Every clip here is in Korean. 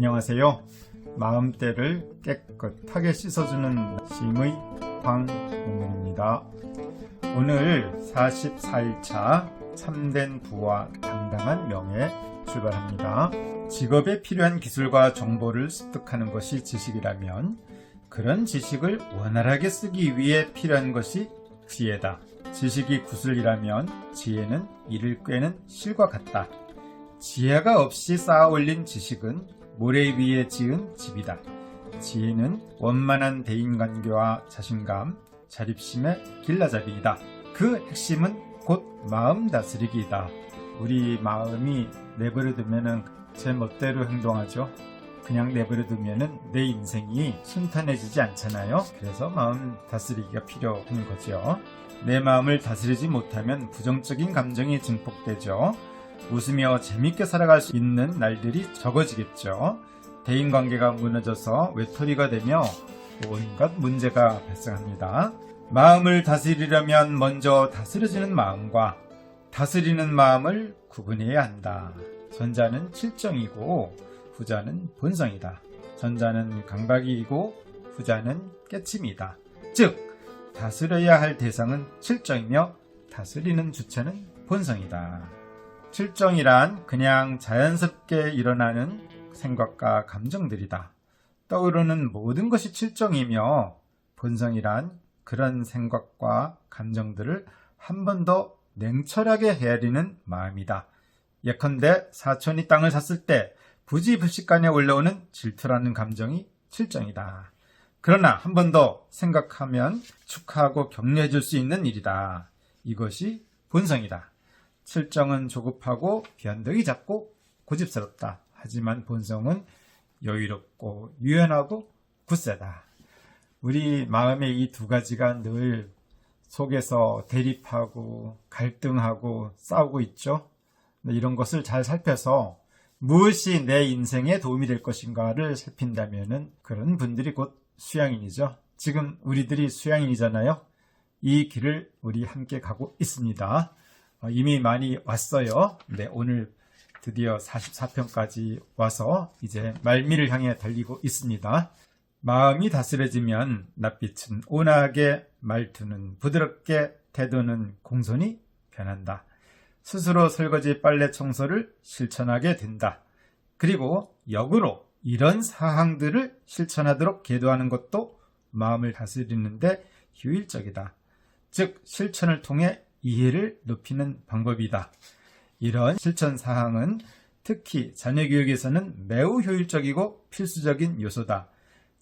안녕하세요. 마음때를 깨끗하게 씻어주는 심의 황문입니다. 오늘 44일차 참된 부와 당당한 명예 출발합니다. 직업에 필요한 기술과 정보를 습득하는 것이 지식이라면 그런 지식을 원활하게 쓰기 위해 필요한 것이 지혜다. 지식이 구슬이라면 지혜는 이를 꿰는 실과 같다. 지혜가 없이 쌓아 올린 지식은 모래 위에 지은 집이다. 지혜는 원만한 대인관계와 자신감, 자립심의 길라잡이이다. 그 핵심은 곧 마음 다스리기이다. 우리 마음이 내버려두면 제 멋대로 행동하죠. 그냥 내버려두면 내 인생이 순탄해지지 않잖아요. 그래서 마음 다스리기가 필요한 거죠. 내 마음을 다스리지 못하면 부정적인 감정이 증폭되죠. 웃으며 재밌게 살아갈 수 있는 날들이 적어지겠죠. 대인관계가 무너져서 외톨이가 되며 온갖 문제가 발생합니다. 마음을 다스리려면 먼저 다스려지는 마음과 다스리는 마음을 구분해야 한다. 전자는 칠정이고 후자는 본성이다. 전자는 강박이고 후자는 깨침이다. 즉 다스려야 할 대상은 칠정이며 다스리는 주체는 본성이다. 칠정이란 그냥 자연스럽게 일어나는 생각과 감정들이다. 떠오르는 모든 것이 칠정이며 본성이란 그런 생각과 감정들을 한 번 더 냉철하게 헤아리는 마음이다. 예컨대 사촌이 땅을 샀을 때 부지불식간에 올라오는 질투라는 감정이 칠정이다. 그러나 한 번 더 생각하면 축하하고 격려해 줄 수 있는 일이다. 이것이 본성이다. 칠정은 조급하고 변덕이 잦고 고집스럽다. 하지만 본성은 여유롭고 유연하고 굳세다. 우리 마음의 이 두 가지가 늘 속에서 대립하고 갈등하고 싸우고 있죠. 이런 것을 잘 살펴서 무엇이 내 인생에 도움이 될 것인가를 살핀다면 그런 분들이 곧 수양인이죠. 지금 우리들이 수양인이잖아요. 이 길을 우리 함께 가고 있습니다. 이미 많이 왔어요. 네, 오늘 드디어 44편까지 와서 이제 말미를 향해 달리고 있습니다. 마음이 다스려지면 낯빛은 온화하게, 말투는 부드럽게, 태도는 공손히 변한다. 스스로 설거지, 빨래, 청소를 실천하게 된다. 그리고 역으로 이런 사항들을 실천하도록 계도하는 것도 마음을 다스리는데 효율적이다. 즉 실천을 통해 이해를 높이는 방법이다. 이런 실천 사항은 특히 자녀 교육에서는 매우 효율적이고 필수적인 요소다.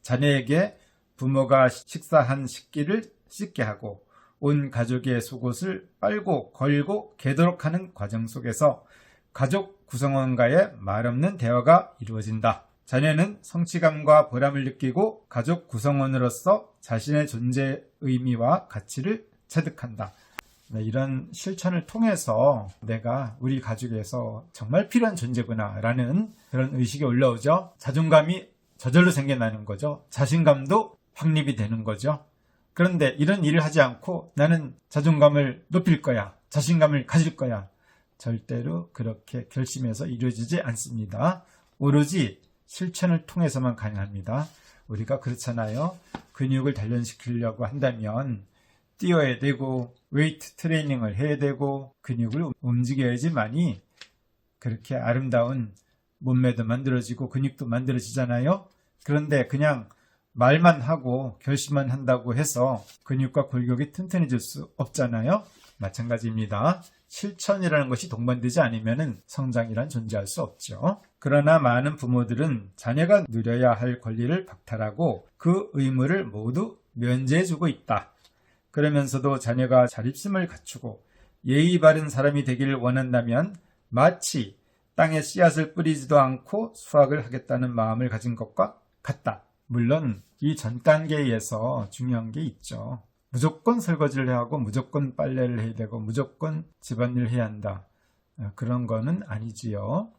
자녀에게 부모가 식사한 식기를 씻게 하고 온 가족의 속옷을 빨고 걸고 개도록 하는 과정 속에서 가족 구성원과의 말없는 대화가 이루어진다. 자녀는 성취감과 보람을 느끼고 가족 구성원으로서 자신의 존재 의미와 가치를 체득한다. 이런 실천을 통해서 내가 우리 가족에서 정말 필요한 존재구나 라는 그런 의식이 올라오죠. 자존감이 저절로 생겨나는 거죠. 자신감도 확립이 되는 거죠. 그런데 이런 일을 하지 않고 나는 자존감을 높일 거야, 자신감을 가질 거야. 절대로 그렇게 결심해서 이루어지지 않습니다. 오로지 실천을 통해서만 가능합니다. 우리가 그렇잖아요. 근육을 단련시키려고 한다면 뛰어야 되고 웨이트 트레이닝을 해야 되고 근육을 움직여야지만이 그렇게 아름다운 몸매도 만들어지고 근육도 만들어지잖아요. 그런데 그냥 말만 하고 결심만 한다고 해서 근육과 골격이 튼튼해질 수 없잖아요. 마찬가지입니다. 실천이라는 것이 동반되지 않으면 성장이란 존재할 수 없죠. 그러나 많은 부모들은 자녀가 누려야 할 권리를 박탈하고 그 의무를 모두 면제해주고 있다. 그러면서도 자녀가 자립심을 갖추고 예의 바른 사람이 되기를 원한다면 마치 땅에 씨앗을 뿌리지도 않고 수확을 하겠다는 마음을 가진 것과 같다. 물론 이 전 단계에서 중요한 게 있죠. 무조건 설거지를 해야 하고 무조건 빨래를 해야 되고 무조건 집안일을 해야 한다. 그런 거는 아니지요.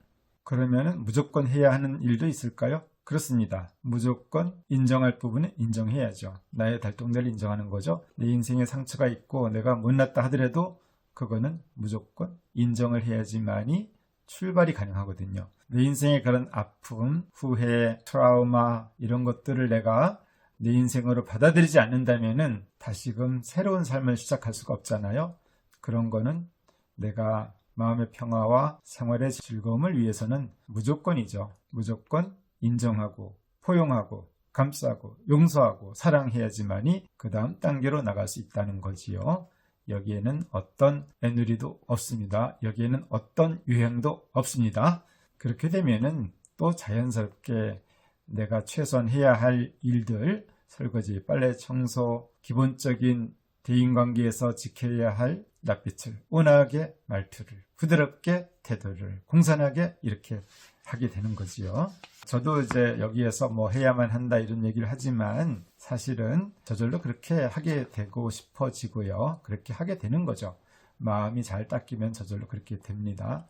그러면 무조건 해야 하는 일도 있을까요? 그렇습니다. 무조건 인정할 부분은 인정해야죠. 나의 달동네를 인정하는 거죠. 내 인생에 상처가 있고 내가 못났다 하더라도 그거는 무조건 인정을 해야지만이 출발이 가능하거든요. 내 인생의 그런 아픔, 후회, 트라우마 이런 것들을 내가 내 인생으로 받아들이지 않는다면은 다시금 새로운 삶을 시작할 수가 없잖아요. 그런 거는 내가 마음의 평화와 생활의 즐거움을 위해서는 무조건이죠. 무조건 인정하고 포용하고 감싸고 용서하고 사랑해야지만이 그 다음 단계로 나갈 수 있다는 거지요. 여기에는 어떤 애누리도 없습니다. 여기에는 어떤 유행도 없습니다. 그렇게 되면은 또 자연스럽게 내가 최소한 해야 할 일들, 설거지, 빨래, 청소, 기본적인 대인관계에서 지켜야 할 낯빛을, 온화하게 말투를, 부드럽게 태도를, 공손하게 이렇게 하게 되는 거지요. 저도 이제 여기에서 뭐 해야만 한다 이런 얘기를 하지만 사실은 저절로 그렇게 하게 되고 싶어지고요. 그렇게 하게 되는 거죠. 마음이 잘 닦이면 저절로 그렇게 됩니다.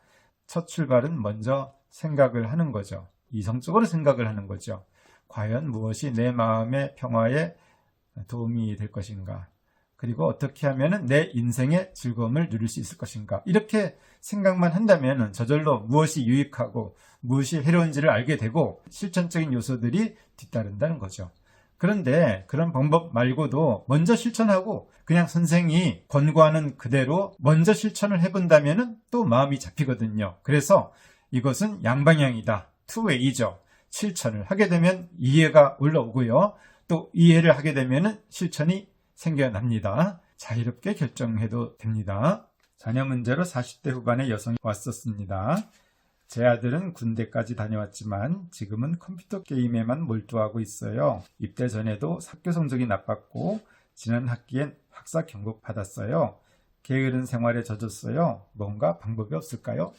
첫 출발은 먼저 생각을 하는 거죠. 이성적으로 생각을 하는 거죠. 과연 무엇이 내 마음의 평화에 도움이 될 것인가? 그리고 어떻게 하면 내 인생의 즐거움을 누릴 수 있을 것인가? 이렇게 생각만 한다면 저절로 무엇이 유익하고 무엇이 해로운지를 알게 되고 실천적인 요소들이 뒤따른다는 거죠. 그런데 그런 방법 말고도 먼저 실천하고 그냥 선생이 권고하는 그대로 먼저 실천을 해본다면 또 마음이 잡히거든요. 그래서 이것은 양방향이다. 투웨이죠. 실천을 하게 되면 이해가 올라오고요. 또 이해를 하게 되면 실천이 생겨납니다. 자유롭게 결정해도 됩니다. 자녀 문제로 40대 후반의 여성이 왔었습니다. 제 아들은 군대까지 다녀왔지만 지금은 컴퓨터 게임에만 몰두하고 있어요. 입대 전에도 학교 성적이 나빴고 지난 학기엔 학사 경고 받았어요. 게으른 생활에 젖었어요. 뭔가 방법이 없을까요?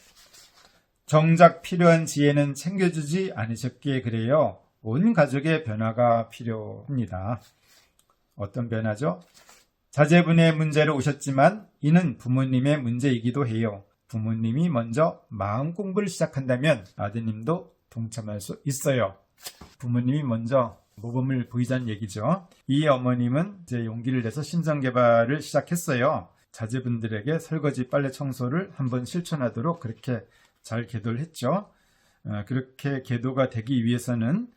정작 필요한 지혜는 챙겨주지 않으셨기에 그래요. 온 가족의 변화가 필요합니다. 어떤 변화죠? 자제분의 문제로 오셨지만 이는 부모님의 문제이기도 해요. 부모님이 먼저 마음 공부를 시작한다면 아드님도 동참할 수 있어요. 부모님이 먼저 모범을 보이자는 얘기죠. 이 어머님은 이제 용기를 내서 심성개발을 시작했어요. 자제분들에게 설거지, 빨래, 청소를 한번 실천하도록 그렇게 잘 계도를 했죠. 그렇게 계도가 되기 위해서는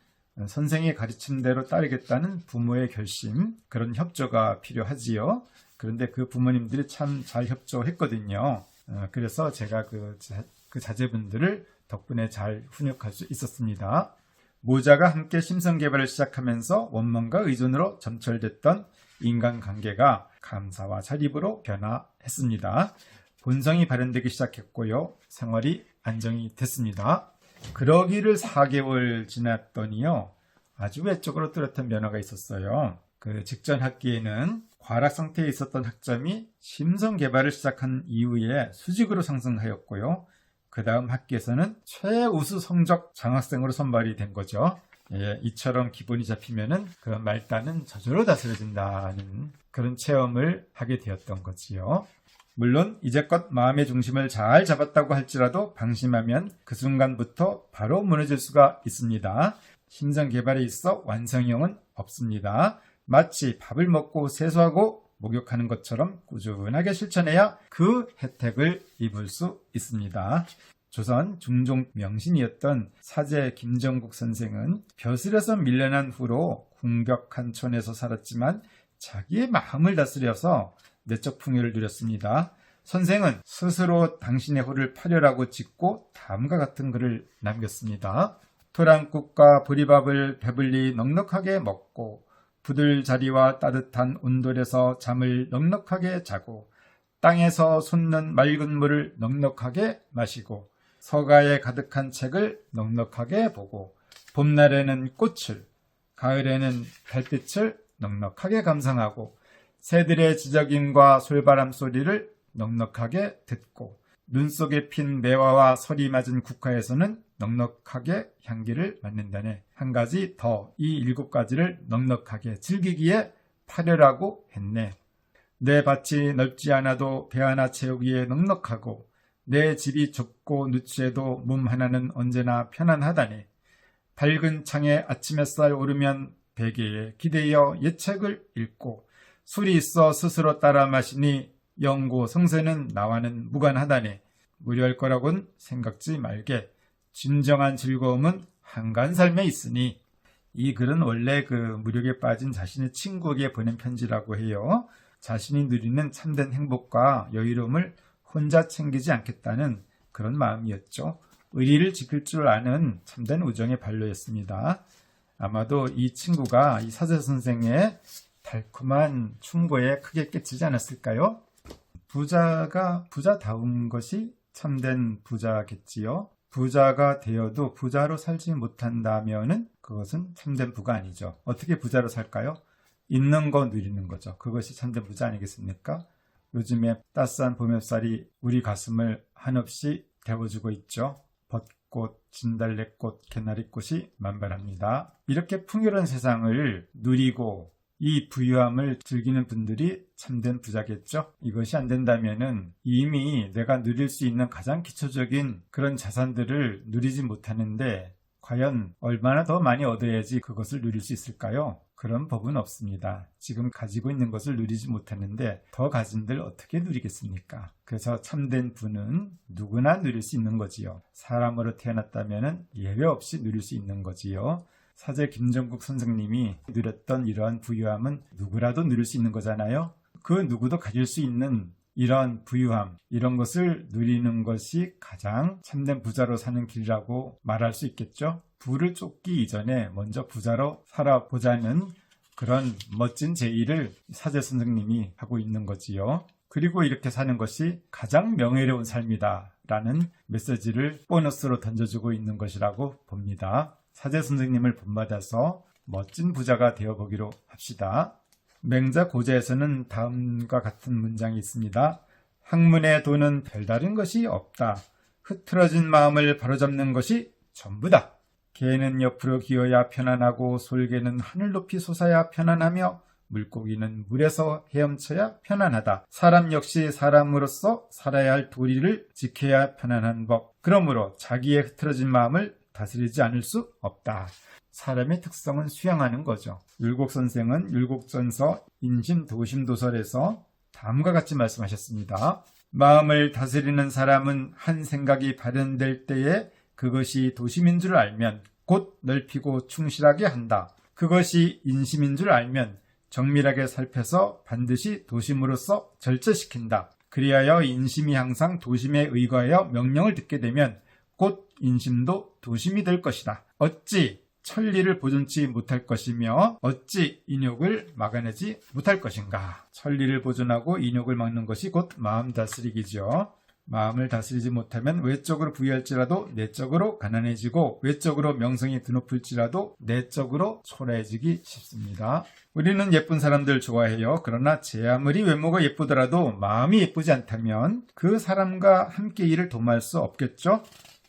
선생의 가르침대로 따르겠다는 부모의 결심, 그런 협조가 필요하지요. 그런데 그 부모님들이 참 잘 협조했거든요. 그래서 제가 그 자제분들을 덕분에 잘 훈육할 수 있었습니다. 모자가 함께 심성개발을 시작하면서 원망과 의존으로 점철됐던 인간관계가 감사와 자립으로 변화했습니다. 본성이 발현되기 시작했고요. 생활이 안정이 됐습니다. 그러기를 4개월 지났더니요. 아주 외적으로 뚜렷한 변화가 있었어요. 그 직전 학기에는 과락 상태에 있었던 학점이 심성 개발을 시작한 이후에 수직으로 상승하였고요. 그 다음 학기에서는 최우수 성적 장학생으로 선발이 된 거죠. 이처럼 기본이 잡히면은 그 말단은 저절로 다스려진다는 그런 체험을 하게 되었던 거지요. 물론 이제껏 마음의 중심을 잘 잡았다고 할지라도 방심하면 그 순간부터 바로 무너질 수가 있습니다. 심성 개발에 있어 완성형은 없습니다. 마치 밥을 먹고 세수하고 목욕하는 것처럼 꾸준하게 실천해야 그 혜택을 입을 수 있습니다. 조선 중종 명신이었던 사제 김정국 선생은 벼슬에서 밀려난 후로 궁벽한촌에서 살았지만 자기의 마음을 다스려서 내적 풍요를 누렸습니다. 선생은 스스로 당신의 호를 파려라고 짓고 다음과 같은 글을 남겼습니다. 토랑국과 보리밥을 배불리 넉넉하게 먹고 부들자리와 따뜻한 온돌에서 잠을 넉넉하게 자고 땅에서 솟는 맑은 물을 넉넉하게 마시고 서가에 가득한 책을 넉넉하게 보고 봄날에는 꽃을, 가을에는 달빛을 넉넉하게 감상하고 새들의 지저귐과 솔바람 소리를 넉넉하게 듣고 눈 속에 핀 매화와 설이 맞은 국화에서는 넉넉하게 향기를 맡는다네. 한 가지 더 이 7가지를 넉넉하게 즐기기에 파려라고 했네. 내 밭이 넓지 않아도 배 하나 채우기에 넉넉하고 내 집이 좁고 누추해도 몸 하나는 언제나 편안하다네. 밝은 창에 아침 햇살 오르면 베개에 기대어 예책을 읽고 술이 있어 스스로 따라 마시니 영고 성세는 나와는 무관하다네. 무료할 거라고는 생각지 말게. 진정한 즐거움은 한가한 삶에 있으니. 이 글은 원래 그 무력에 빠진 자신의 친구에게 보낸 편지라고 해요. 자신이 누리는 참된 행복과 여유로움을 혼자 챙기지 않겠다는 그런 마음이었죠. 의리를 지킬 줄 아는 참된 우정의 발로였습니다. 아마도 이 친구가 이 사제 선생의 달콤한 충고에 크게 끼치지 않았을까요? 부자가 부자다운 것이 참된 부자겠지요. 부자가 되어도 부자로 살지 못한다면은 그것은 참된 부가 아니죠. 어떻게 부자로 살까요? 있는 거 누리는 거죠. 그것이 참된 부자 아니겠습니까? 요즘에 따스한 봄 햇살이 우리 가슴을 한없이 데워주고 있죠. 벚꽃, 진달래꽃, 개나리꽃이 만발합니다. 이렇게 풍요로운 세상을 누리고 이 부유함을 즐기는 분들이 참된 부자겠죠. 이것이 안 된다면은 이미 내가 누릴 수 있는 가장 기초적인 그런 자산들을 누리지 못하는데 과연 얼마나 더 많이 얻어야지 그것을 누릴 수 있을까요? 그런 법은 없습니다. 지금 가지고 있는 것을 누리지 못하는데 더 가진들 어떻게 누리겠습니까? 그래서 참된 부는 누구나 누릴 수 있는 거지요. 사람으로 태어났다면 예외 없이 누릴 수 있는 거지요. 사제 김정국 선생님이 누렸던 이러한 부유함은 누구라도 누릴 수 있는 거잖아요. 그 누구도 가질 수 있는 이런 부유함, 이런 것을 누리는 것이 가장 참된 부자로 사는 길이라고 말할 수 있겠죠. 부를 쫓기 이전에 먼저 부자로 살아보자는 그런 멋진 제의를 사제 선생님이 하고 있는 거지요. 그리고 이렇게 사는 것이 가장 명예로운 삶이다 라는 메시지를 보너스로 던져주고 있는 것이라고 봅니다. 사제 선생님을 본받아서 멋진 부자가 되어보기로 합시다. 맹자 고자에서는 다음과 같은 문장이 있습니다. 학문의 도는 별다른 것이 없다. 흐트러진 마음을 바로잡는 것이 전부다. 개는 옆으로 기어야 편안하고 솔개는 하늘 높이 솟아야 편안하며 물고기는 물에서 헤엄쳐야 편안하다. 사람 역시 사람으로서 살아야 할 도리를 지켜야 편안한 법. 그러므로 자기의 흐트러진 마음을 다스리지 않을 수 없다. 사람의 특성은 수양하는 거죠. 율곡 선생은 율곡전서 인심도심도설에서 다음과 같이 말씀하셨습니다. 마음을 다스리는 사람은 한 생각이 발현될 때에 그것이 도심인 줄 알면 곧 넓히고 충실하게 한다. 그것이 인심인 줄 알면 정밀하게 살펴서 반드시 도심으로서 절제시킨다. 그리하여 인심이 항상 도심에 의거하여 명령을 듣게 되면 곧 인심도 도심이 될 것이다. 어찌 천리를 보존치 못할 것이며 어찌 인욕을 막아내지 못할 것인가. 천리를 보존하고 인욕을 막는 것이 곧 마음 다스리기죠. 마음을 다스리지 못하면 외적으로 부유할지라도 내적으로 가난해지고 외적으로 명성이 드높을지라도 내적으로 초라해지기 쉽습니다. 우리는 예쁜 사람들 좋아해요. 그러나 제 아무리 외모가 예쁘더라도 마음이 예쁘지 않다면 그 사람과 함께 일을 도모할 수 없겠죠.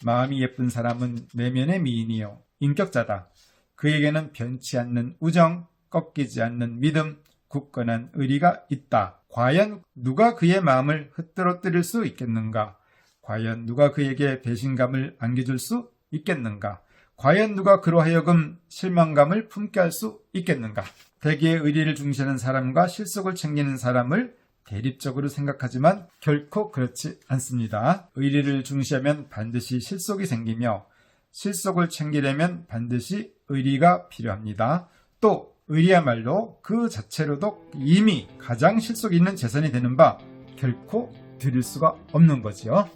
마음이 예쁜 사람은 내면의 미인이요 인격자다. 그에게는 변치 않는 우정, 꺾이지 않는 믿음, 굳건한 의리가 있다. 과연 누가 그의 마음을 흩뜨러뜨릴 수 있겠는가? 과연 누가 그에게 배신감을 안겨줄 수 있겠는가? 과연 누가 그로 하여금 실망감을 품게 할 수 있겠는가? 대개의 의리를 중시하는 사람과 실속을 챙기는 사람을 대립적으로 생각하지만 결코 그렇지 않습니다. 의리를 중시하면 반드시 실속이 생기며 실속을 챙기려면 반드시 의리가 필요합니다. 또 의리야말로 그 자체로도 이미 가장 실속 있는 재산이 되는 바 결코 드릴 수가 없는 거지요.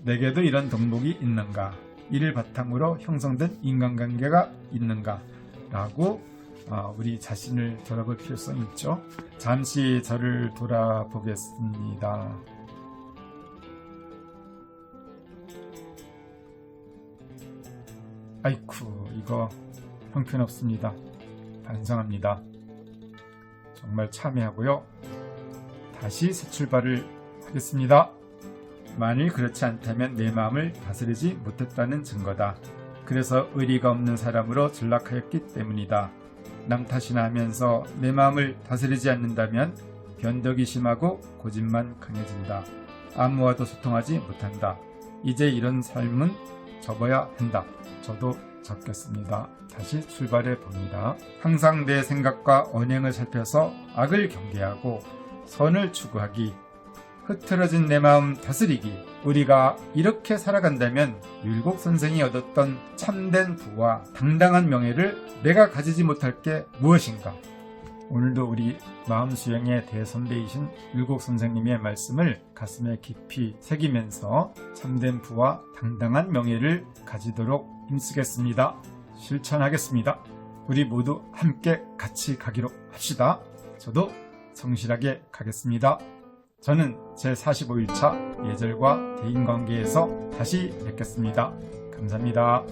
내게도 이런 덕목이 있는가? 이를 바탕으로 형성된 인간관계가 있는가? 라고 우리 자신을 돌아볼 필요성이 있죠. 잠시 저를 돌아보겠습니다. 아이쿠, 이거 형편없습니다. 반성합니다. 정말 참회하고요. 다시 새 출발을 하겠습니다. 만일 그렇지 않다면 내 마음을 다스리지 못했다는 증거다. 그래서 의리가 없는 사람으로 전락하였기 때문이다. 남 탓이나 하면서 내 마음을 다스리지 않는다면 변덕이 심하고 고집만 강해진다. 아무와도 소통하지 못한다. 이제 이런 삶은 접어야 한다. 저도 적겠습니다. 다시 출발해 봅니다. 항상 내 생각과 언행을 살펴서 악을 경계하고 선을 추구하기. 흐트러진 내 마음 다스리기. 우리가 이렇게 살아간다면 율곡 선생이 얻었던 참된 부와 당당한 명예를 내가 가지지 못할 게 무엇인가? 오늘도 우리 마음수양의 대선배이신 율곡 선생님의 말씀을 가슴에 깊이 새기면서 참된 부와 당당한 명예를 가지도록 힘쓰겠습니다. 실천하겠습니다. 우리 모두 함께 같이 가기로 합시다. 저도 성실하게 가겠습니다. 저는 제45일차 예절과 대인관계에서 다시 뵙겠습니다. 감사합니다.